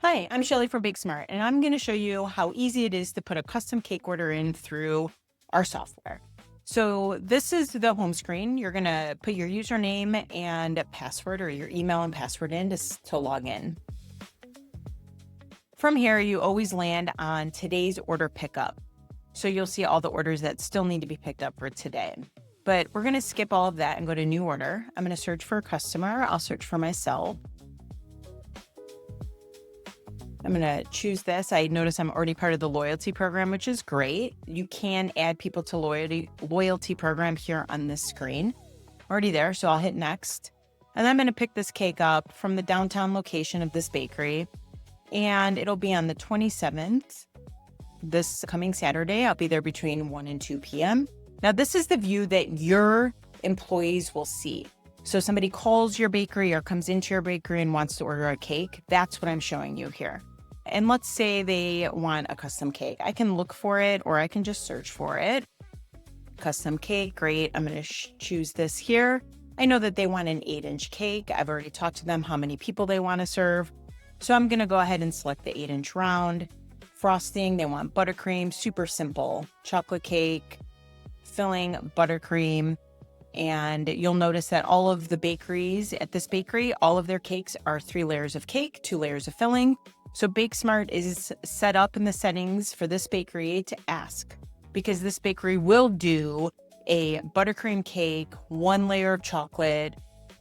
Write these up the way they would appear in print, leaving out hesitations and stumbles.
Hi, I'm Shellie from BakeSmart, and I'm going to show you how easy it is to put a custom cake order in through our software. So this is the home screen. You're going to put your username and password or your email and password in to log in. From here, you always land on today's order pickup. So you'll see all the orders that still need to be picked up for today. But we're going to skip all of that and go to new order. I'm going to search for a customer. I'll search for myself. I'm going to choose this. I notice I'm already part of the loyalty program, which is great. You can add people to loyalty program here on this screen. Already there, so I'll hit next. And I'm going to pick this cake up from the downtown location of this bakery. And it'll be on the 27th, this coming Saturday. I'll be there between 1 and 2 p.m. Now, this is the view that your employees will see. So somebody calls your bakery or comes into your bakery and wants to order a cake. That's what I'm showing you here. And let's say they want a custom cake. I can look for it or I can just search for it. Custom cake, great. I'm going to choose this here. I know that they want an 8-inch cake. I've already talked to them how many people they want to serve. So I'm going to go ahead and select the 8-inch round. Frosting, they want buttercream, super simple. Chocolate cake, filling, buttercream. And you'll notice that all of the bakeries at this bakery, all of their cakes are 3 layers of cake, 2 layers of filling. So BakeSmart is set up in the settings for this bakery to ask, because this bakery will do a buttercream cake, 1 layer of chocolate,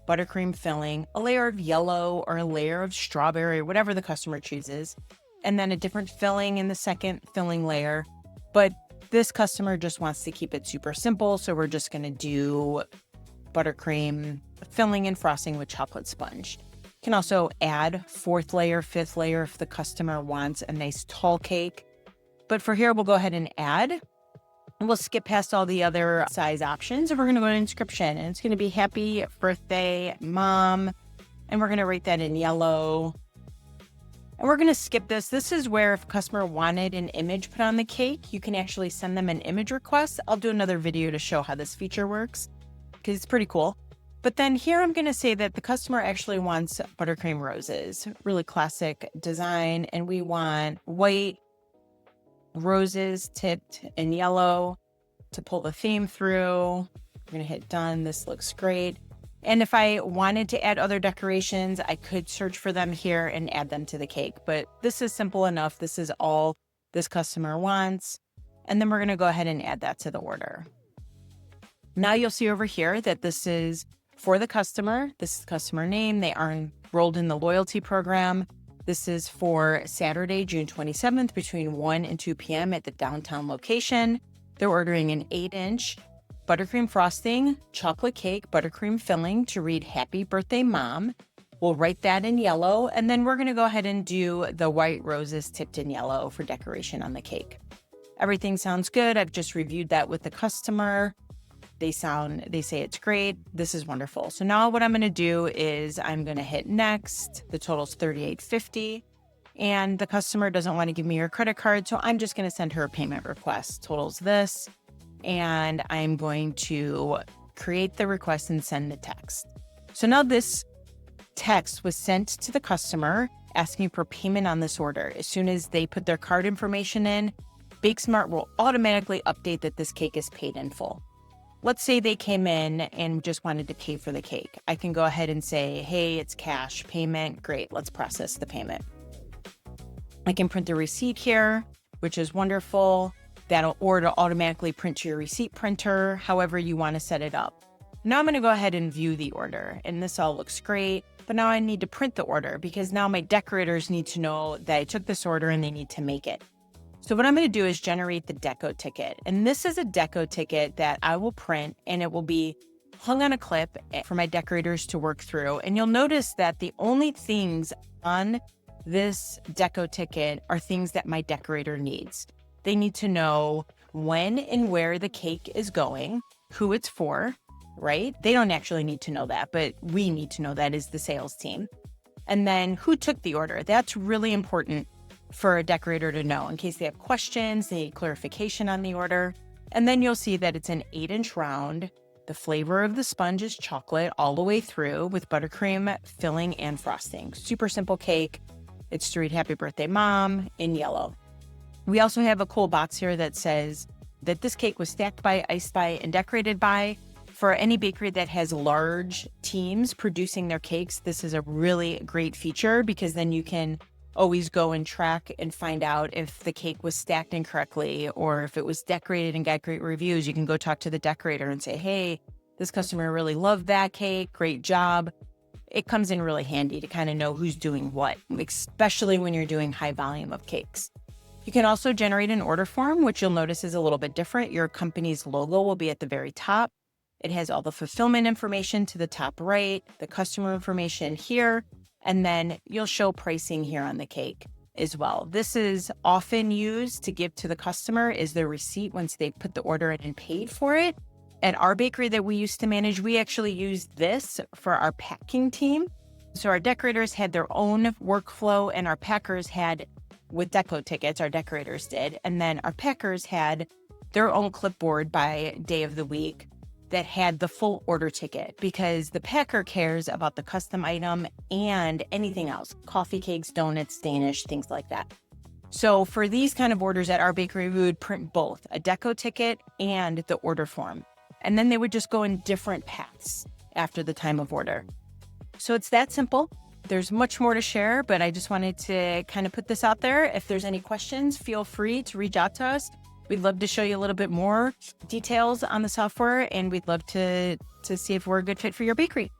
buttercream filling, a layer of yellow or a layer of strawberry, whatever the customer chooses, and then a different filling in the second filling layer. But this customer just wants to keep it super simple, so we're just going to do buttercream filling and frosting with chocolate sponge. You can also add 4th layer, 5th layer if the customer wants a nice tall cake. But for here, we'll go ahead and add. And we'll skip past all the other size options, and we're going to go to inscription. And it's going to be happy birthday, mom. And we're going to write that in yellow. And we're going to skip this. This is where if a customer wanted an image put on the cake, you can actually send them an image request. I'll do another video to show how this feature works because it's pretty cool. But then here I'm going to say that the customer actually wants buttercream roses, really classic design. And we want white roses tipped in yellow to pull the theme through. We're going to hit done. This looks great. And if I wanted to add other decorations, I could search for them here and add them to the cake. But this is simple enough. This is all this customer wants. And then we're going to go ahead and add that to the order. Now you'll see over here that this is for the customer. This is customer name. They are enrolled in the loyalty program. This is for Saturday, June 27th, between 1 and 2 p.m. at the downtown location. They're ordering an 8-inch buttercream frosting, chocolate cake, buttercream filling to read Happy Birthday Mom. We'll write that in yellow, and then we're going to go ahead and do the white roses tipped in yellow for decoration on the cake. Everything sounds good. I've just reviewed that with the customer. They say it's great. This is wonderful. So now what I'm going to do is I'm going to hit next. The total's $38.50. And the customer doesn't want to give me her credit card, so I'm just going to send her a payment request. Total's this. And I'm going to create the request and send the text. So now this text was sent to the customer asking for payment on this order. As soon as they put their card information in, BakeSmart will automatically update that this cake is paid in full. Let's say they came in and just wanted to pay for the cake. I can go ahead and say, hey, it's cash payment. Great, let's process the payment. I can print the receipt here, which is wonderful. That'll automatically print to your receipt printer, however you want to set it up. Now I'm going to go ahead and view the order, and this all looks great. But now I need to print the order because now my decorators need to know that I took this order and they need to make it. So what I'm going to do is generate the deco ticket. And this is a deco ticket that I will print, and it will be hung on a clip for my decorators to work through. And you'll notice that the only things on this deco ticket are things that my decorator needs. They need to know when and where the cake is going, who it's for, right? They don't actually need to know that, but we need to know that as the sales team. And then who took the order. That's really important for a decorator to know in case they have questions, they need clarification on the order. And then you'll see that it's an 8-inch round. The flavor of the sponge is chocolate all the way through with buttercream filling and frosting. Super simple cake. It's to read Happy Birthday Mom in yellow. We also have a cool box here that says that this cake was stacked by, iced by, and decorated by. For any bakery that has large teams producing their cakes, this is a really great feature because then you can always go and track and find out if the cake was stacked incorrectly or if it was decorated and got great reviews. You can go talk to the decorator and say, hey, this customer really loved that cake. Great job. It comes in really handy to kind of know who's doing what, especially when you're doing high volume of cakes. You can also generate an order form, which you'll notice is a little bit different. Your company's logo will be at the very top. It has all the fulfillment information to the top right, the customer information here, and then you'll show pricing here on the cake as well. This is often used to give to the customer is the receipt once they put the order in and paid for it. At our bakery that we used to manage, we actually used this for our packing team. So our decorators had their own workflow and our packers had, with deco tickets, our decorators did, and then our packers had their own clipboard by day of the week that had the full order ticket because the packer cares about the custom item and anything else, coffee cakes, donuts, Danish, things like that. So for these kind of orders at our bakery, we would print both a deco ticket and the order form. And then they would just go in different paths after the time of order. So it's that simple. There's much more to share, but I just wanted to kind of put this out there. If there's any questions, feel free to reach out to us. We'd love to show you a little bit more details on the software, and we'd love to see if we're a good fit for your bakery.